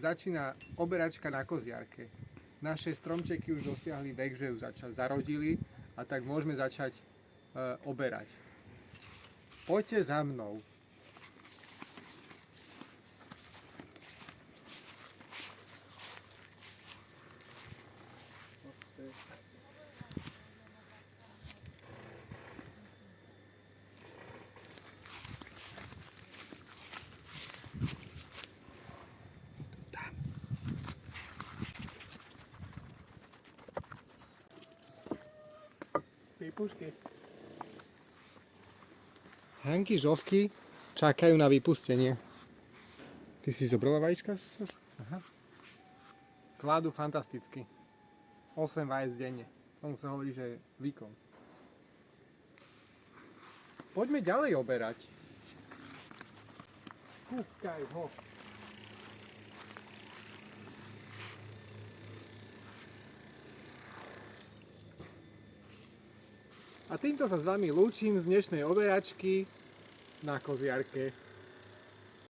začína oberačka na koziarke. Naše stromčeky už dosiahli vek, že už zarodili a tak môžeme začať oberať. Poďte za mnou. Výpustky. Hanky, žovky čakajú na vypustenie. Ty si zobrala vajíčka? Aha. Kladú fantasticky. 8 vajec denne. Tomu sa hovorí, že je výkon. Poďme ďalej oberať. Kúkaj ho. A týmto sa s vami lúčim z dnešnej oberačky na koziarke.